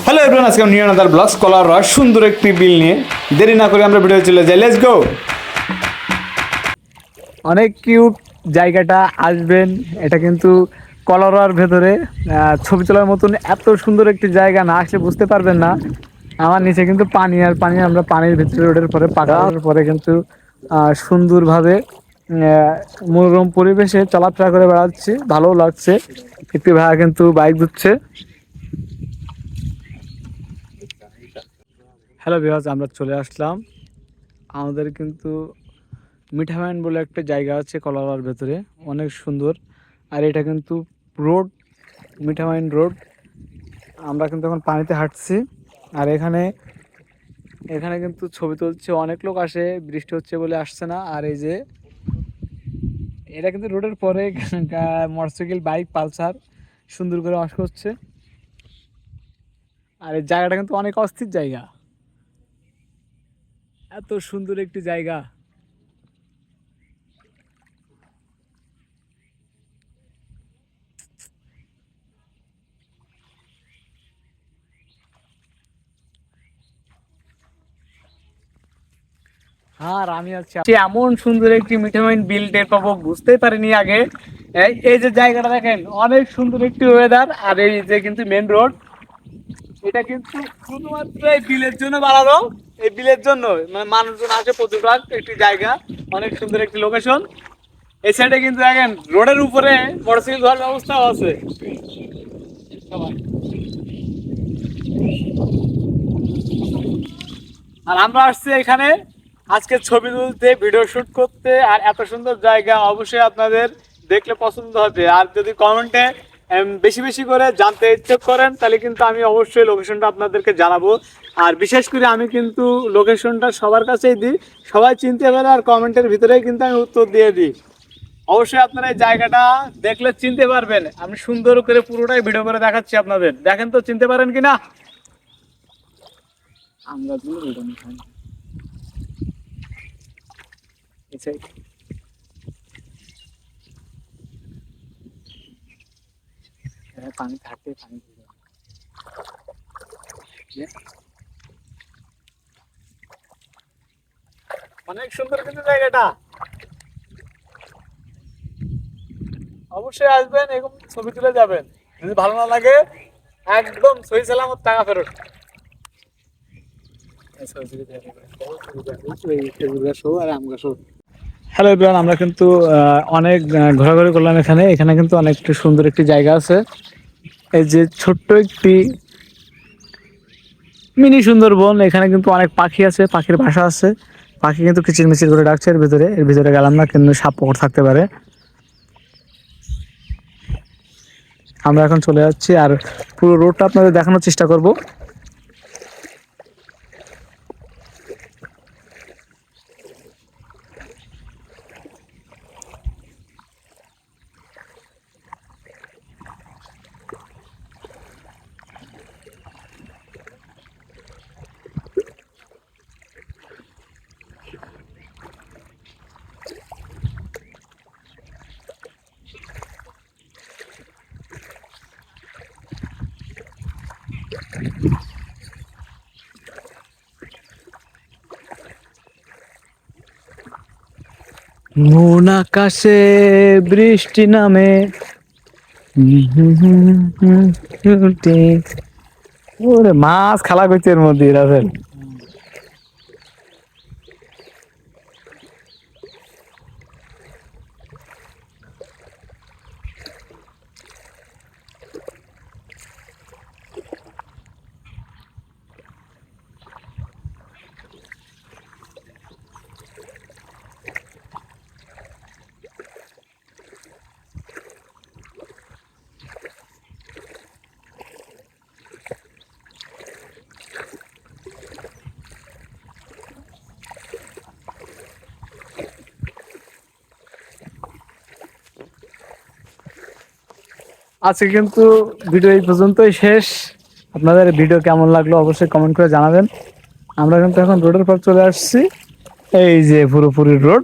Hello everyone, আজকে new another blogs কলার রস সুন্দর একটি বিল নিয়ে দেরি না করে আমরা ভিডিও চলে যাই। Let's go. অনেক কিউট জায়গাটা, আসবেন। এটা কিন্তু কলারার ভেতরে ছবি তোলার মতন এত সুন্দর একটি জায়গা, না আসলে বুঝতে পারবেন না। আমার নিচে কিন্তু পানি আর পানি, আমরা পানির ভিতরে রোডের পরে পাকার পরে কিন্তু সুন্দরভাবে মনোরম পরিবেশে চলাফেরা করে বেড়াচ্ছি, ভালো লাগছে। একটি ভাইয়া কিন্তু বাইক ধুচ্ছে। হ্যালো ভিউয়ার্স, আমরা চলে আসলাম। আমাদের কিন্তু মিঠামাইন বলে একটা জায়গা আছে কলার ভেতরে, অনেক সুন্দর। আর এটা কিন্তু রোড, মিঠামাইন রোড। আমরা কিন্তু এখন পানিতে হাঁটছি। আর এখানে এখানে কিন্তু ছবি তুলছে, অনেক লোক আসে, বৃষ্টি হচ্ছে বলে আসছে না। আর এই যে এটা কিন্তু রোডের পরে মোটরসাইকেল, বাইক, পালসার সুন্দর করে ওয়াশ করছে। আর এই জায়গাটা কিন্তু অনেক অস্থির জায়গা, এত সুন্দর একটি জায়গা। আর আমি আছি এমন সুন্দর একটি মিঠামাইন বিল টের পাবো বুঝতেই পারিনি আগে। এই যে জায়গাটা দেখেন, অনেক সুন্দর একটি ওয়েদার। আর এই যে কিন্তু মেন রোড, এটা কিন্তু শুধুমাত্র এই বিলের জন্য বানানো। এই বিলের জন্য মানে মানুষজন আসে প্রচুর, একটি জায়গা, অনেক সুন্দর একটি লোকেশন। এই সাইডে কিন্তু দেখেন রোডের উপরে মোটরসাইকেল ধোয়ার ব্যবস্থাও আছে। আর আমরা আসছি এখানে আজকে ছবি তুলতে, ভিডিও শুট করতে। আর এত সুন্দর জায়গা অবশ্যই আপনাদের দেখলে পছন্দ হবে। আর যদি কমেন্টে বেশি বেশি করে জানতে ইচ্ছুক করেন, তাহলে কিন্তু আমি অবশ্যই লোকেশনটা আপনাদেরকে জানাবো। আর বিশেষ করে আমি কিন্তু লোকেশনটা সবার কাছেই দিই, সবাই চিনতে পারে। আর কমেন্টের ভিতরেই কিন্তু আমি উত্তর দিয়ে দিই। অবশ্যই আপনারা এই জায়গাটা দেখলে চিনতে পারবেন। আমি সুন্দর করে পুরোটাই ভিডিও করে দেখাচ্ছি আপনাদের, দেখেন তো চিনতে পারেন কিনা। আমরা পানি থাকে, পানি অনেক সুন্দর কিন্তু জায়গাটা। অবশ্যই আসবেন, এরকম ছবি তুলে যাবেন। যদি ভালো না লাগে একদম সহি সালামত টাকা ফেরত। হ্যালো এভরিওয়ান, আমরা কিন্তু অনেক ঘোরাঘুরি করলাম। এখানে এখানে কিন্তু অনেক সুন্দর একটি জায়গা আছে। এই যে ছোট্ট একটি মিনি সুন্দরবন, এখানে কিন্তু অনেক পাখি আছে, পাখির বাসা আছে। পাখি কিন্তু কিচিরমিচির করে ডাকছে। এর ভিতরে গেলাম না, কিন্তু সাপ পোকা থাকতে পারে। আমরা এখন চলে যাচ্ছি, আর পুরো রোডটা আপনাদের দেখানোর চেষ্টা করব। মন আকাশে বৃষ্টি নামে, ওরে মাছ খালা করছে এর মধ্যে রাফেল। আজকে কিন্তু ভিডিও এই পর্যন্তই শেষ। আপনাদের ভিডিও কেমন লাগলো অবশ্যই কমেন্ট করে জানাবেন। আমরা কিন্তু এখন রোডের পর চলে আসছি, এই যে পুরোপুরি রোড।